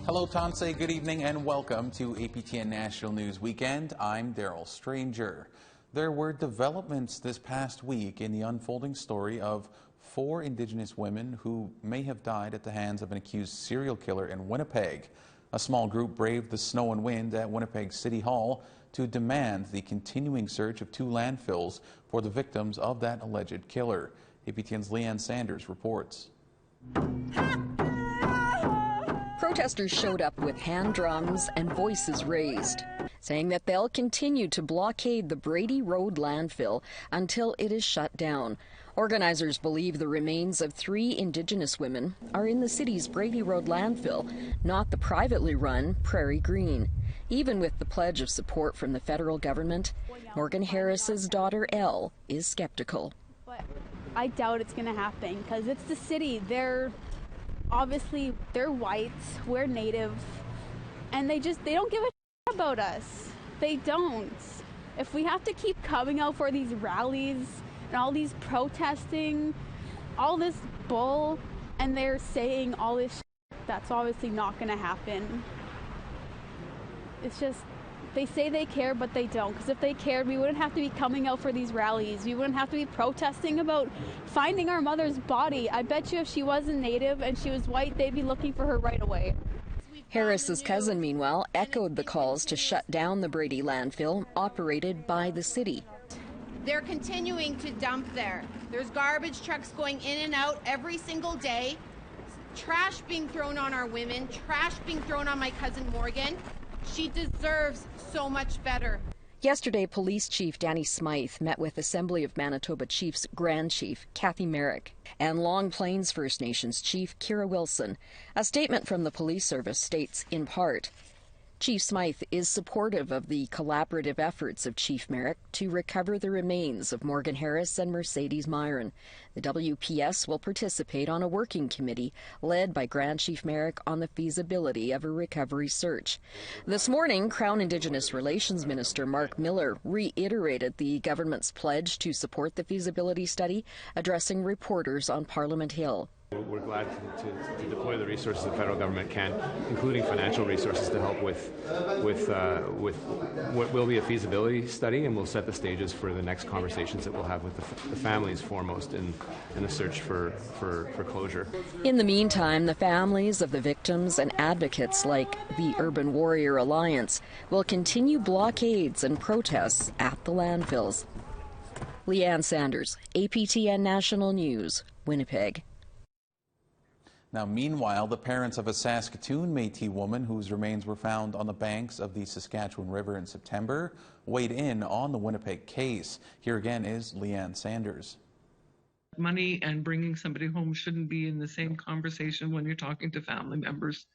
Hello, Tansei. Good evening and welcome to APTN National News Weekend. I'm Daryl Stranger. There were developments this past week in the unfolding story of 4 Indigenous women who may have died at the hands of an accused serial killer in Winnipeg. A small group braved the snow and wind at Winnipeg City Hall to demand the continuing search of 2 landfills for the victims of that alleged killer. APTN's Leanne Sanders reports. Protesters showed up with hand drums and voices raised, saying that they'll continue to blockade the Brady Road landfill until it is shut down. Organizers believe the remains of 3 Indigenous women are in the city's Brady Road landfill, not the privately run Prairie Green. Even with the pledge of support from the federal government, Morgan Harris's daughter Elle is skeptical. But I doubt it's going to happen because it's the city. Obviously, they're white, we're native, and they don't give a shit about us. They don't. If we have to keep coming out for these rallies and all these protesting, all this bull, and they're saying all this shit, that's obviously not going to happen. It's just, they say they care, but they don't. Because if they cared, we wouldn't have to be coming out for these rallies. We wouldn't have to be protesting about finding our mother's body. I bet you if she wasn't native and she was white, they'd be looking for her right away. Harris's cousin, meanwhile, echoed the calls to shut down the Brady landfill operated by the city. They're continuing to dump there. There's garbage trucks going in and out every single day. Trash being thrown on our women. Trash being thrown on my cousin Morgan. She deserves so much better. Yesterday, Police Chief Danny Smythe met with Assembly of Manitoba Chiefs Grand Chief Kathy Merrick and Long Plains First Nations Chief Kira Wilson. A statement from the police service states, in part, Chief Smythe is supportive of the collaborative efforts of Chief Merrick to recover the remains of Morgan Harris and Mercedes Myron. The WPS will participate on a working committee led by Grand Chief Merrick on the feasibility of a recovery search. This morning, Crown Indigenous Relations Minister Mark Miller reiterated the government's pledge to support the feasibility study, addressing reporters on Parliament Hill. We're glad to deploy the resources the federal government can, including financial resources, to help with what will be a feasibility study, and we'll set the stages for the next conversations that we'll have with the families foremost in the search for closure. In the meantime, the families of the victims and advocates like the Urban Warrior Alliance will continue blockades and protests at the landfills. Leanne Sanders, APTN National News, Winnipeg. Now, meanwhile, the parents of a Saskatoon Métis woman whose remains were found on the banks of the Saskatchewan River in September weighed in on the Winnipeg case. Here again is Leanne Sanders. Money and bringing somebody home shouldn't be in the same conversation when you're talking to family members.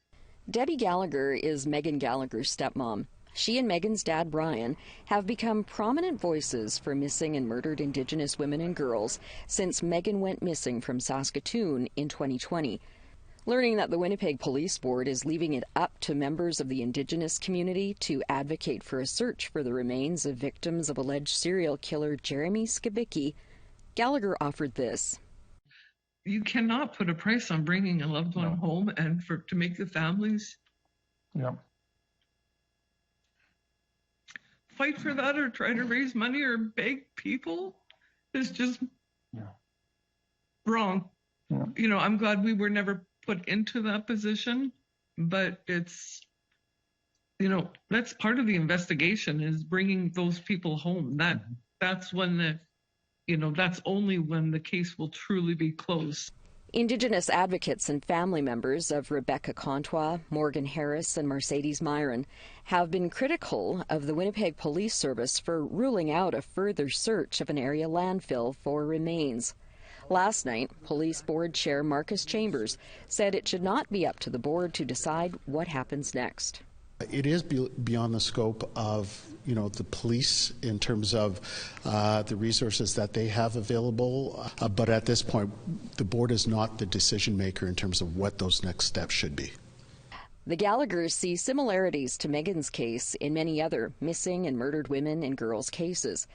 Debbie Gallagher is Megan Gallagher's stepmom. She and Megan's dad, Brian, have become prominent voices for missing and murdered Indigenous women and girls since Megan went missing from Saskatoon in 2020. Learning that the Winnipeg Police Board is leaving it up to members of the Indigenous community to advocate for a search for the remains of victims of alleged serial killer Jeremy Skibicki, Gallagher offered this. You cannot put a price on bringing a loved one home, and to make the families fight for that or try to raise money or beg people is just wrong. Yeah. You know, I'm glad we were never put into that position, but it's, you know, that's part of the investigation is bringing those people home. That's when that's only when the case will truly be closed. Indigenous advocates and family members of Rebecca Contois, Morgan Harris, and Mercedes Myron have been critical of the Winnipeg Police Service for ruling out a further search of an area landfill for remains. Last night, Police Board Chair Marcus Chambers said it should not be up to the board to decide what happens next. It is beyond the scope of, the police in terms of the resources that they have available. But at this point, the board is not the decision maker in terms of what those next steps should be. The Gallaghers see similarities to Megan's case in many other missing and murdered women and girls' cases.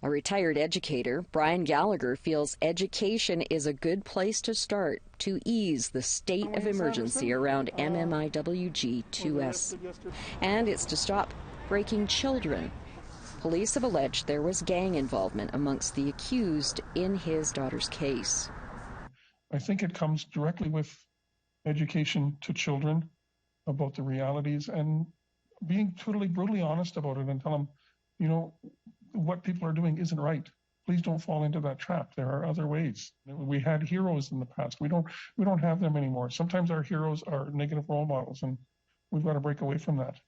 A retired educator, Brian Gallagher, feels education is a good place to start to ease the state of emergency around MMIWG-2S. And it's to stop breaking children. Police have alleged there was gang involvement amongst the accused in his daughter's case. I think it comes directly with education to children about the realities and being totally brutally honest about it and tell them, you know, what people are doing isn't right. Please don't fall into that trap. There are other ways. We had heroes in the past. We don't have them anymore. Sometimes our heroes are negative role models, and we've got to break away from that.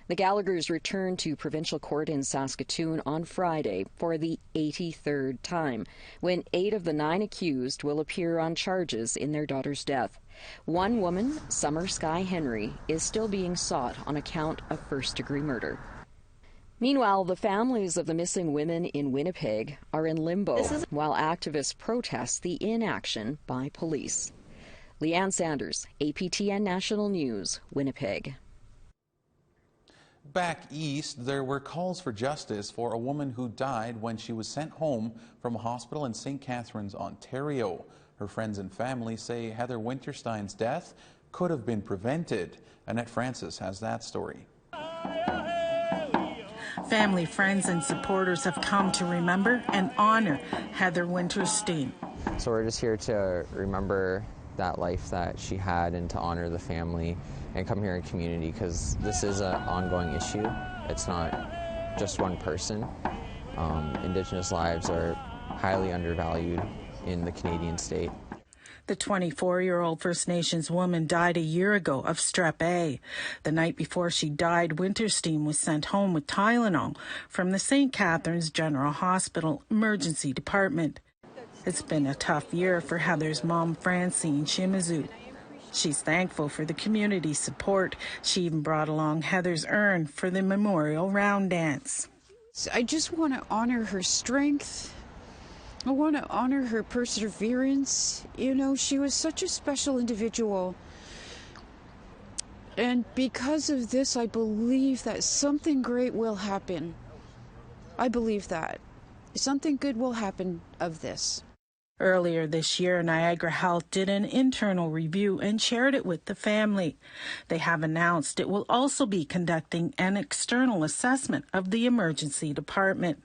The Gallaghers returned to provincial court in Saskatoon on Friday for the 83rd time, when 8 of the 9 accused will appear on charges in their daughter's death. One woman, Summer Sky Henry, is still being sought on account of first-degree murder. Meanwhile, the families of the missing women in Winnipeg are in limbo while activists protest the inaction by police. Leanne Sanders, APTN National News, Winnipeg. Back east, there were calls for justice for a woman who died when she was sent home from a hospital in St. Catharines, Ontario. Her friends and family say Heather Winterstein's death could have been prevented. Annette Francis has that story. Family, friends, and supporters have come to remember and honor Heather Winterstein. So we're just here to remember that life that she had and to honor the family and come here in community, because this is an ongoing issue. It's not just one person. Indigenous lives are highly undervalued in the Canadian state. The 24-year-old First Nations woman died a year ago of strep A. The night before she died, Winterstein was sent home with Tylenol from the St. Catharines General Hospital Emergency Department. It's been a tough year for Heather's mom, Francine Shimizu. She's thankful for the community support. She even brought along Heather's urn for the memorial round dance. I just want to honor her strength. I want to honor her perseverance. You know, she was such a special individual. And because of this, I believe that something great will happen. I believe that. Something good will happen of this. Earlier this year, Niagara Health did an internal review and shared it with the family. They have announced it will also be conducting an external assessment of the emergency department.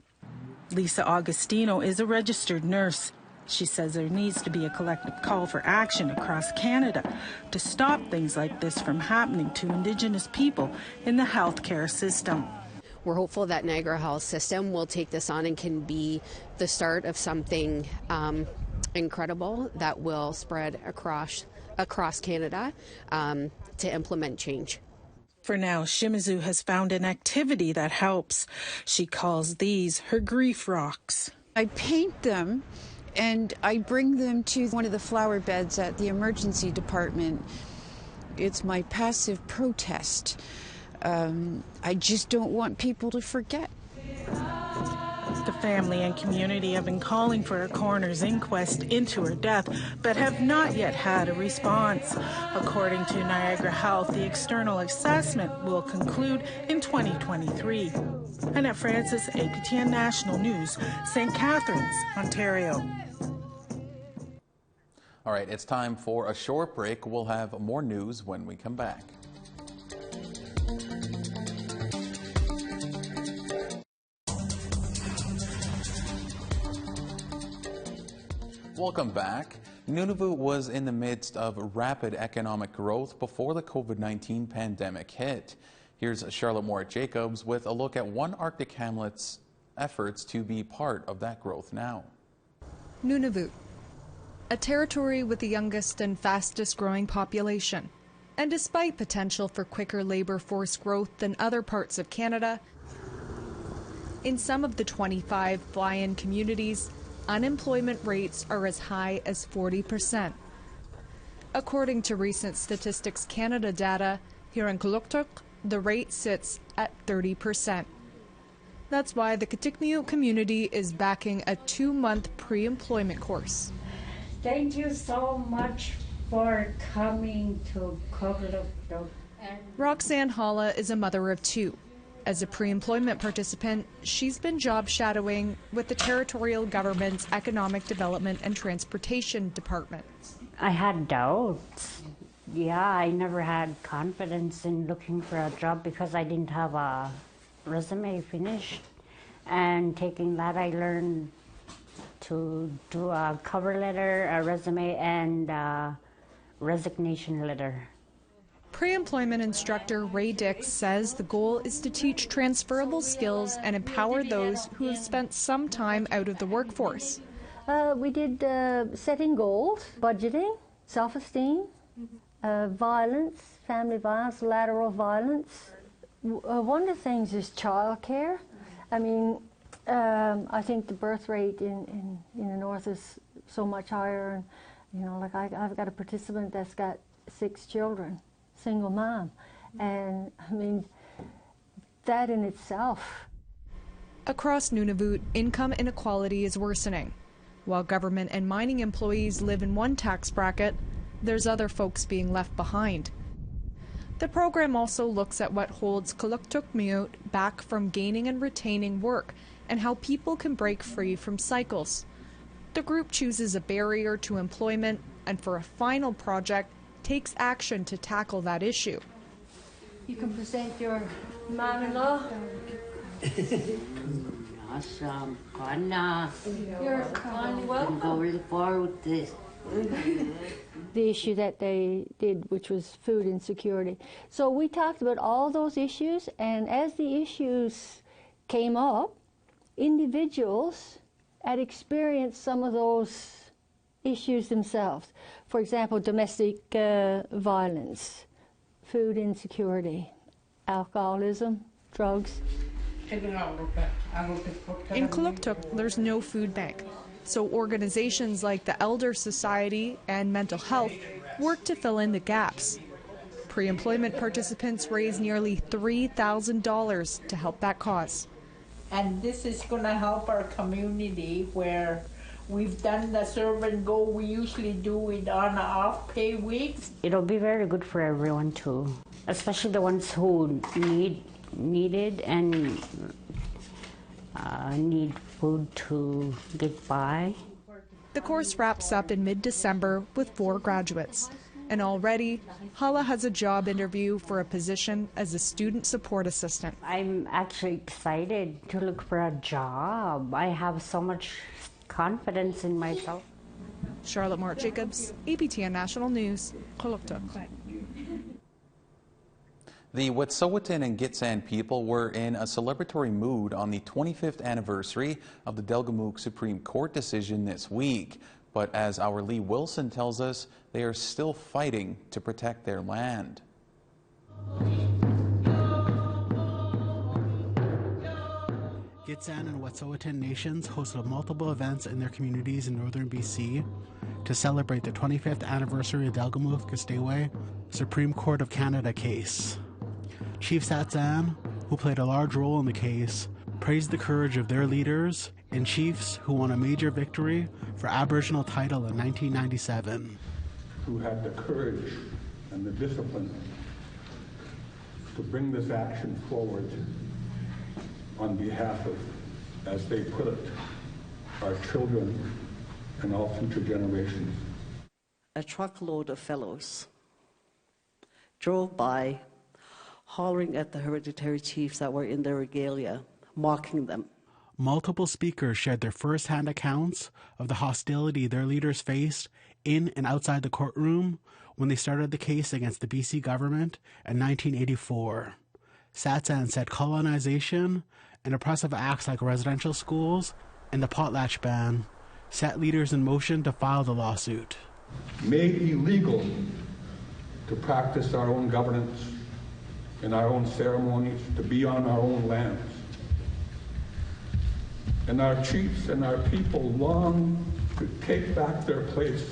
Lisa Augustino is a registered nurse. She says there needs to be a collective call for action across Canada to stop things like this from happening to Indigenous people in the healthcare system. We're hopeful that Niagara Health System will take this on and can be the start of something incredible that will spread across Canada to implement change. For now, Shimizu has found an activity that helps. She calls these her grief rocks. I paint them and I bring them to one of the flower beds at the emergency department. It's my passive protest. I just don't want people to forget. The family and community have been calling for a coroner's inquest into her death, but have not yet had a response. According to Niagara Health, the external assessment will conclude in 2023. Annette Francis, APTN National News, St. Catharines, Ontario. All right, it's time for a short break. We'll have more news when we come back. Welcome back. Nunavut was in the midst of rapid economic growth before the COVID-19 pandemic hit. Here's Charlotte Moore-Jacobs with a look at one Arctic hamlet's efforts to be part of that growth now. Nunavut, a territory with the youngest and fastest growing population. And despite potential for quicker labor force growth than other parts of Canada, in some of the 25 fly-in communities, unemployment rates are as high as 40%. According to recent Statistics Canada data, here in Kuluktuk, the rate sits at 30%. That's why the Kitikmeot community is backing a 2-month pre-employment course. Thank you so much for coming to Kuluktuk. Roxanne Halla is a mother of 2. As a pre-employment participant, she's been job shadowing with the territorial government's Economic Development and Transportation Department. I had doubts. Yeah, I never had confidence in looking for a job because I didn't have a resume finished. And taking that, I learned to do a cover letter, a resume, and a resignation letter. Pre-employment instructor Ray Dix says the goal is to teach transferable skills and empower those who have spent some time out of the workforce. We did setting goals, budgeting, self-esteem, violence, family violence, lateral violence. One of the things is childcare. I mean, I think the birth rate in the north is so much higher, and you know, like I've got a participant that's got 6 children, single mom, and I mean, that in itself. Across Nunavut, income inequality is worsening. While government and mining employees live in one tax bracket, there's other folks being left behind. The program also looks at what holds Kaluktukmiut back from gaining and retaining work and how people can break free from cycles. The group chooses a barrier to employment and for a final project takes action to tackle that issue. You can present your mom-in-law. Awesome. You're welcome. Go really far with this. The issue that they did, which was food insecurity. So we talked about all those issues, and as the issues came up, individuals had experienced some of those issues themselves. For example, domestic violence, food insecurity, alcoholism, drugs. In Kaluktuk, there's no food bank, so organizations like the Elder Society and Mental Health work to fill in the gaps. Pre-employment participants raised nearly $3,000 to help that cause. And this is going to help our community where we've done the serve and go. We usually do it on off pay weeks. It'll be very good for everyone too, especially the ones who needed and need food to get by. The course wraps up in mid-December with 4 graduates. And already, Hala has a job interview for a position as a student support assistant. I'm actually excited to look for a job. I have so much confidence in myself. Charlotte Mart Jacobs, APTN National News, Kaluktuk. The Wet'suwet'en and Gitxsan people were in a celebratory mood on the 25th anniversary of the Delgamuukw Supreme Court decision this week. But as our Lee Wilson tells us, they are still fighting to protect their land. Gitxsan and Wet'suwet'en nations hosted multiple events in their communities in northern BC to celebrate the 25th anniversary of Delgamuukw Supreme Court of Canada case. Chief Satzan, who played a large role in the case, praised the courage of their leaders and chiefs who won a major victory for Aboriginal title in 1997. Who had the courage and the discipline to bring this action forward on behalf of, as they put it, our children and all future generations. A truckload of fellows drove by, hollering at the hereditary chiefs that were in their regalia, mocking them. Multiple speakers shared their first-hand accounts of the hostility their leaders faced in and outside the courtroom when they started the case against the BC government in 1984. Satzan said colonization and oppressive acts like residential schools and the potlatch ban set leaders in motion to file the lawsuit. Made illegal to practice our own governance and our own ceremonies, to be on our own lands. And our chiefs and our people long to take back their place,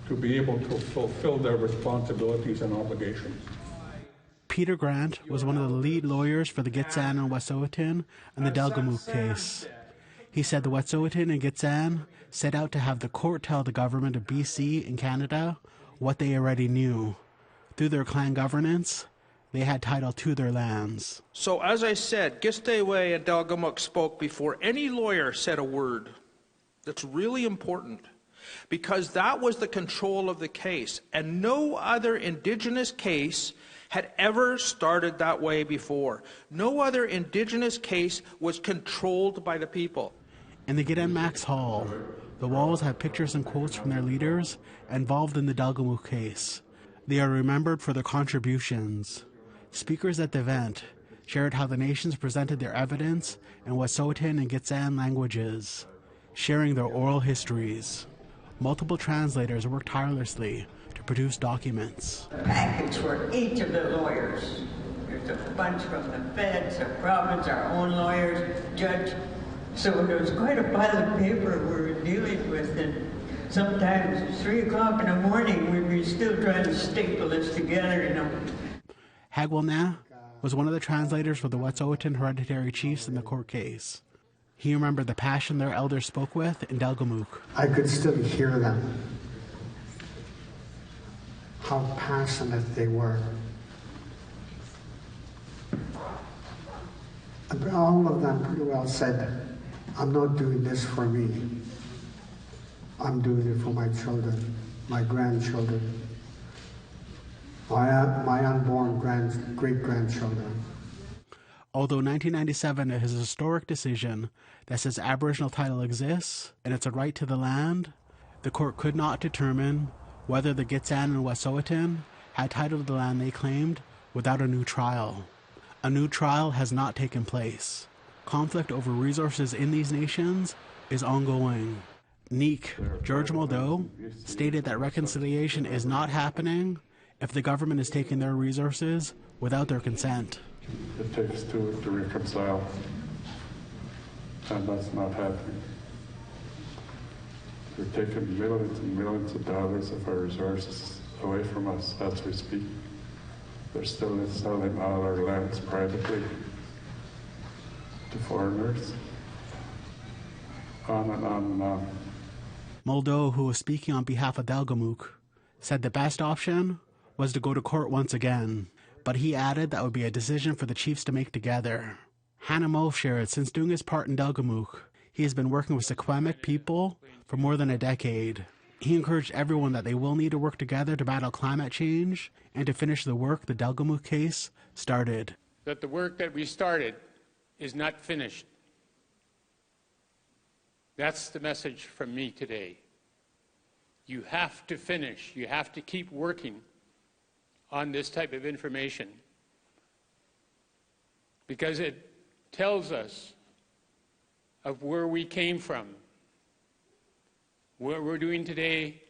to be able to fulfill their responsibilities and obligations. Peter Grant was one of the lead lawyers for the Gitxsan and Wet'suwet'en and the Delgamuukw case. He said the Wet'suwet'en and Gitxsan set out to have the court tell the government of BC and Canada what they already knew. Through their clan governance, they had title to their lands. So as I said, Gistewe and Delgamuuk spoke before any lawyer said a word. That's really important, because that was the control of the case, and no other Indigenous case had ever started that way before. No other Indigenous case was controlled by the people. In the Gittin Max Hall, the walls have pictures and quotes from their leaders involved in the Delgamuuk case. They are remembered for their contributions. Speakers at the event shared how the nations presented their evidence in Wet'suwet'en and Gitxsan languages, sharing their oral histories. Multiple translators worked tirelessly to produce documents. Package for each of the lawyers. There's a bunch from the feds, the province, our own lawyers, judge. So there was quite a pile of paper we were dealing with, and sometimes 3 o'clock in the morning we'd be still trying to staple this together, you know. Hagwalna was one of the translators for the Wet'suwet'en hereditary chiefs in the court case. He remembered the passion their elders spoke with in Delgamuuk. I could still hear them, how passionate they were. All of them pretty well said, I'm not doing this for me. I'm doing it for my children, my grandchildren, my unborn great-grandchildren. Although 1997 is a historic decision that says Aboriginal title exists and it's a right to the land, the court could not determine whether the Gitxsan and Wet'suwet'en had title to the land they claimed without a new trial. A new trial has not taken place. Conflict over resources in these nations is ongoing. Neek, George Moldo, stated that reconciliation is not happening if the government is taking their resources without their consent. It takes two to reconcile, and that's not happening. They're taking millions and millions of dollars of our resources away from us as we speak. They're still selling all our lands privately to foreigners. On and on and on. Moldo, who was speaking on behalf of Delgamuuk, said the best option was to go to court once again, but he added that would be a decision for the chiefs to make together. Hannah Moe shared since doing his part in Delgamuuk, he has been working with Secwepemc people for more than a decade. He encouraged everyone that they will need to work together to battle climate change and to finish the work the Delgamuuk case started. That the work that we started is not finished. That's the message from me today. You have to finish. You have to keep working on this type of information, because it tells us of where we came from, what we're doing today,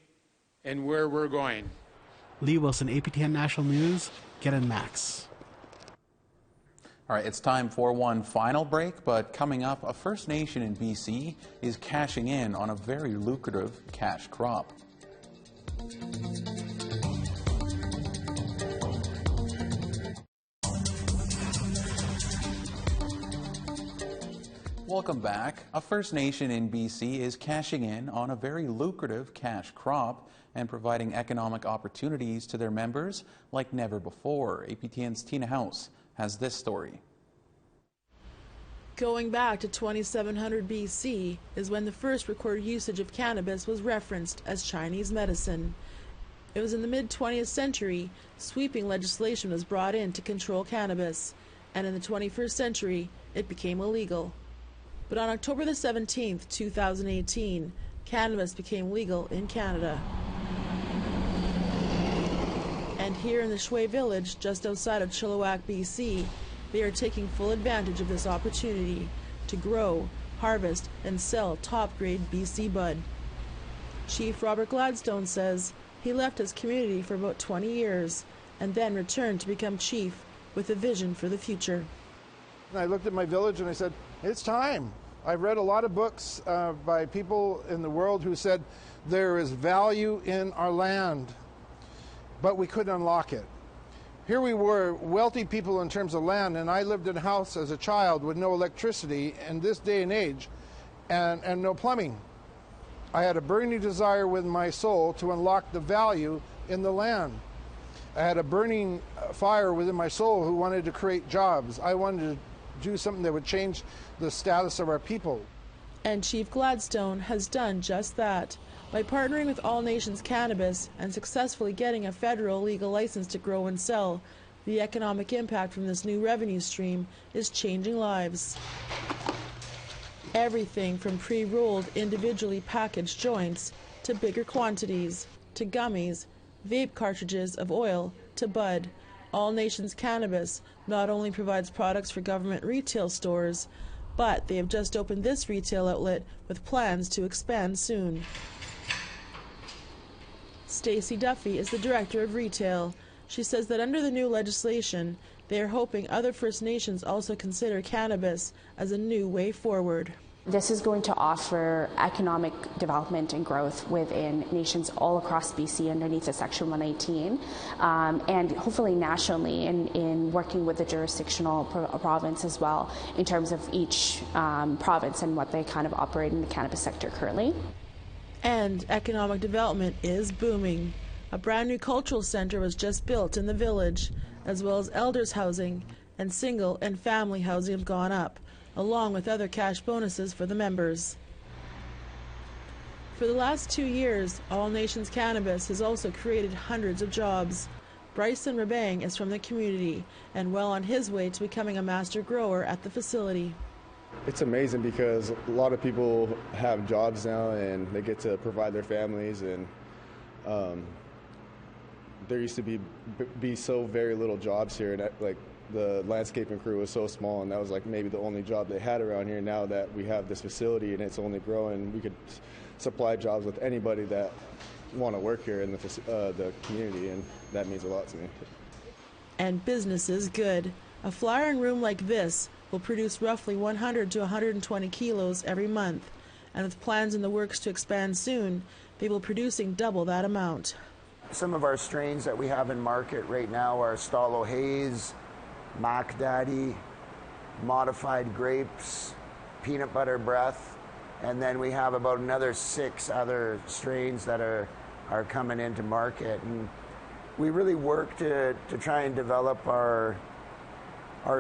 and where we're going. Lee Wilson, APTN National News, Gittin Max. All right, it's time for one final break, but coming up, a First Nation in BC is cashing in on a very lucrative cash crop. Welcome back. A First Nation in BC is cashing in on a very lucrative cash crop and providing economic opportunities to their members like never before. APTN's Tina House has this story. Going back to 2700 BC is when the first recorded usage of cannabis was referenced as Chinese medicine. It was in the mid-20th century, sweeping legislation was brought in to control cannabis, and in the 21st century, it became illegal. But on October the 17th, 2018, cannabis became legal in Canada. And here in the Shway village, just outside of Chilliwack, BC, they are taking full advantage of this opportunity to grow, harvest, and sell top-grade BC bud. Chief Robert Gladstone says he left his community for about 20 years and then returned to become chief with a vision for the future. I looked at my village and I said, it's time. I've read a lot of books by people in the world who said there is value in our land, but we couldn't unlock it. Here we were, wealthy people in terms of land, and I lived in a house as a child with no electricity in this day and age, and no plumbing. I had a burning desire within my soul to unlock the value in the land. I had a burning fire within my soul who wanted to create jobs. I wanted to do something that would change the status of our people. And Chief Gladstone has done just that. By partnering with All Nations Cannabis and successfully getting a federal legal license to grow and sell, the economic impact from this new revenue stream is changing lives. Everything from pre-rolled, individually packaged joints to bigger quantities, to gummies, vape cartridges of oil, to bud. All Nations Cannabis not only provides products for government retail stores, but they have just opened this retail outlet with plans to expand soon. Stacey Duffy is the director of retail. She says that under the new legislation, they are hoping other First Nations also consider cannabis as a new way forward. This is going to offer economic development and growth within nations all across BC underneath the Section 118, and hopefully nationally in working with the jurisdictional province as well in terms of each province and what they kind of operate in the cannabis sector currently. And economic development is booming. A brand new cultural center was just built in the village, as well as elders housing and single and family housing have gone up, along with other cash bonuses for the members. For the last 2 years, All Nations Cannabis has also created hundreds of jobs. Bryson Rabang is from the community and well on his way to becoming a master grower at the facility. It's amazing because a lot of people have jobs now and they get to provide their families, and there used to be so very little jobs here, and like the landscaping crew was so small, and that was like maybe the only job they had around here. Now that we have this facility and it's only growing, we could supply jobs with anybody that want to work here in the community, and that means a lot to me. And business is good. A flowering room like this will produce roughly 100 to 120 kilos every month, and with plans in the works to expand soon, they will be producing double that amount. Some of our strains that we have in market right now are Stalo Haze, Mac Daddy, Modified Grapes, Peanut Butter Breath, and then we have about another 6 other strains that are coming into market. And we really work to try and develop our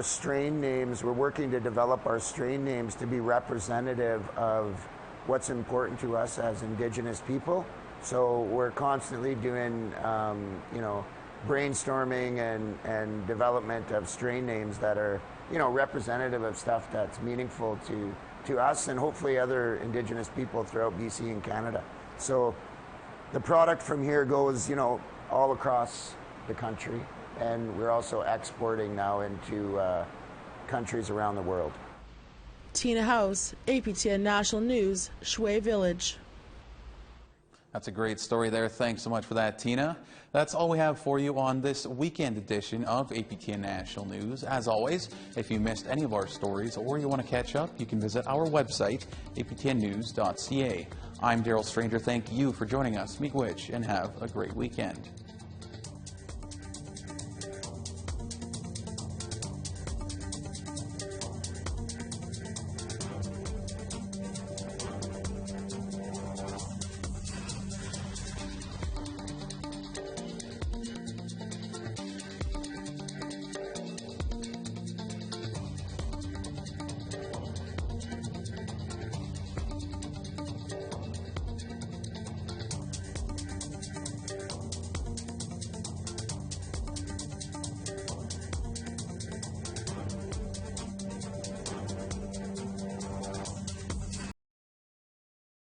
strain names. We're working to develop our strain names to be representative of what's important to us as Indigenous people. So we're constantly doing, brainstorming and development of strain names that are, representative of stuff that's meaningful to us and hopefully other Indigenous people throughout BC and Canada. So the product from here goes, all across the country, and we're also exporting now into countries around the world. Tina House, APTN National News, Shui Village. That's a great story there. Thanks so much for that, Tina. That's all we have for you on this weekend edition of APTN National News. As always, if you missed any of our stories or you want to catch up, you can visit our website, aptnnews.ca. I'm Daryl Stranger. Thank you for joining us. Miigwech, and have a great weekend.